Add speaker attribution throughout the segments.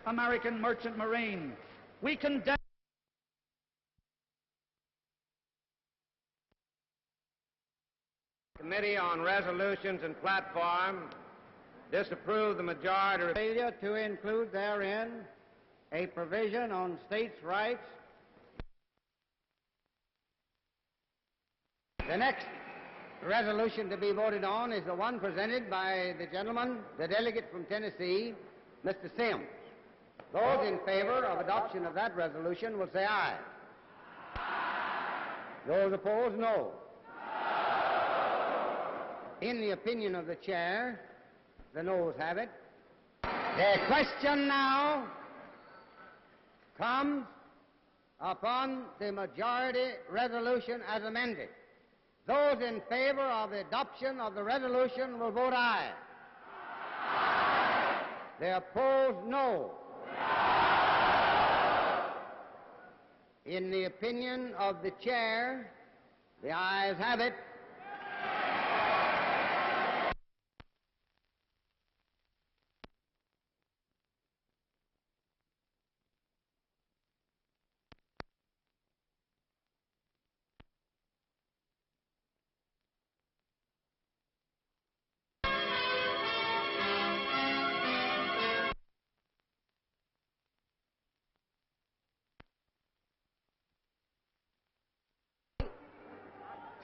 Speaker 1: American merchant marine. We condemn
Speaker 2: Committee on Resolutions and Platform disapprove the majority failure to include therein a provision on states' rights. The next resolution to be voted on is the one presented by the gentleman, the delegate from Tennessee, Mr. Sims. Those in favor of adoption of that resolution will say aye. Those opposed, no. In the opinion of the chair, the noes have it. The question now comes upon the majority resolution as amended. Those in favor of the adoption of the resolution will vote aye. The opposed, no. In the opinion of the chair, the ayes have it.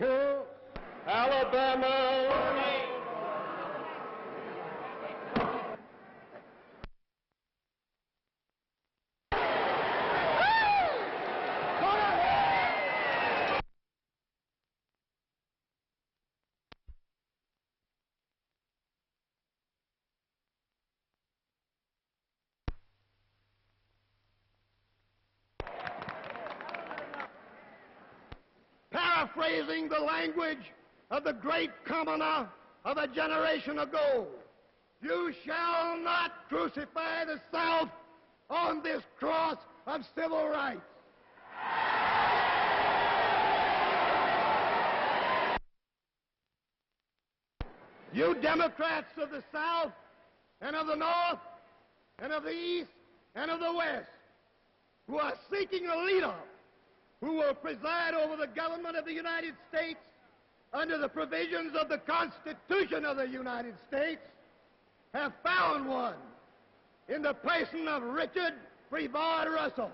Speaker 2: To Alabama.
Speaker 3: Paraphrasing the language of the great commoner of a generation ago, you shall not crucify the South on this cross of civil rights. You Democrats of the South and of the North and of the East and of the West who are seeking a leader who will preside over the government of the United States under the provisions of the Constitution of the United States, have found one in the person of Richard Freeborn Russell.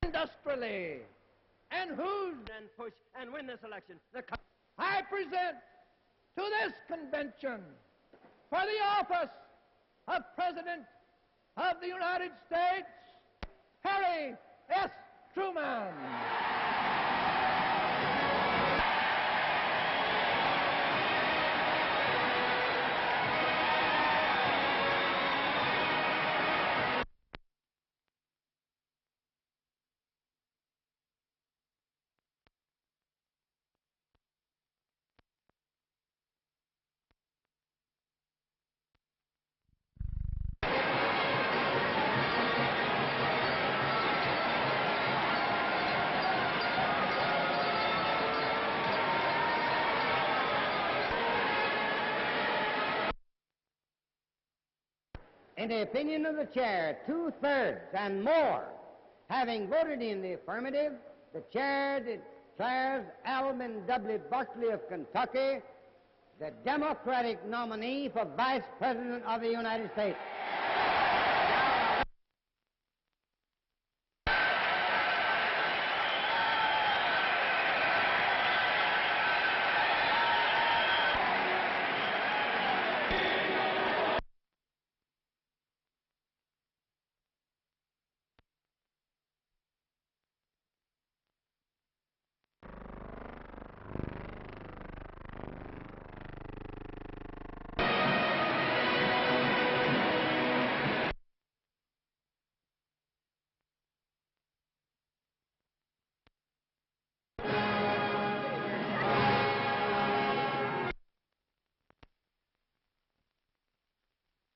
Speaker 4: Industrially, and who and push and win this election. I present to this convention for the office of President of the United States, Harry S. Truman.
Speaker 2: In the opinion of the chair, 2/3 and more having voted in the affirmative, the chair declares Alvin W. Buckley of Kentucky the Democratic nominee for Vice President of the United States.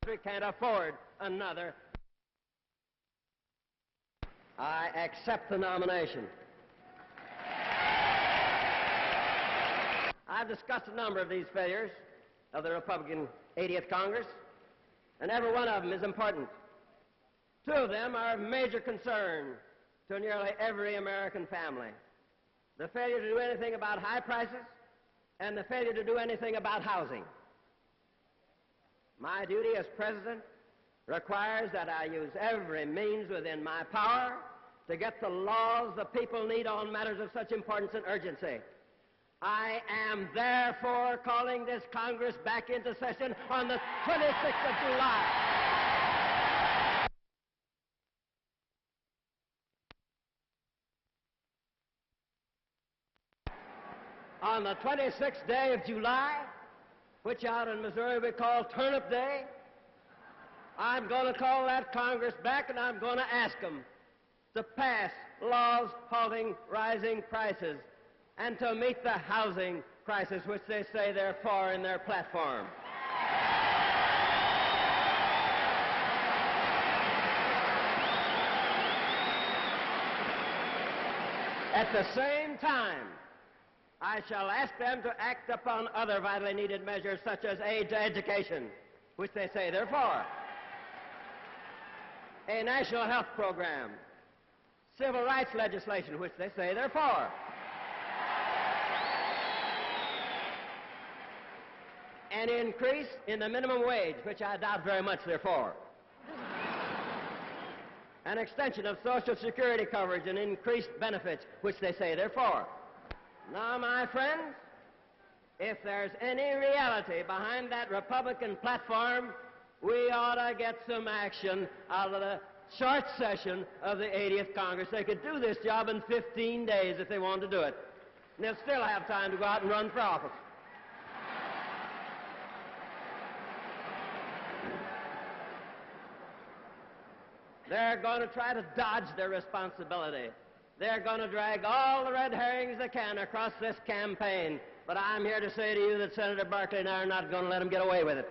Speaker 4: We can't afford another.
Speaker 2: I accept the nomination.
Speaker 5: I've discussed a number of these failures of the Republican 80th Congress, and every one of them is important. Two of them are of major concern to nearly every American family. The failure to do anything about high prices and the failure to do anything about housing. My duty as President requires that I use every means within my power to get the laws the people need on matters of such importance and urgency. I am therefore calling this Congress back into session on the 26th of July. On the 26th day of July, which out in Missouri we call Turnip Day, I'm going to call that Congress back, and I'm going to ask them to pass laws halting rising prices and to meet the housing crisis which they say they're for in their platform. At the same time, I shall ask them to act upon other vitally needed measures such as aid to education, which they say they're for, a national health program, civil rights legislation, which they say they're for, an increase in the minimum wage, which I doubt very much they're for, an extension of Social Security coverage and increased benefits, which they say they're for. Now, my friends, if there's any reality behind that Republican platform, we ought to get some action out of the short session of the 80th Congress. They could do this job in 15 days if they wanted to do it. And they'll still have time to go out and run for office. They're going to try to dodge their responsibility. They're going to drag all the red herrings they can across this campaign. But I'm here to say to you that Senator Barkley and I are not going to let them get away with it.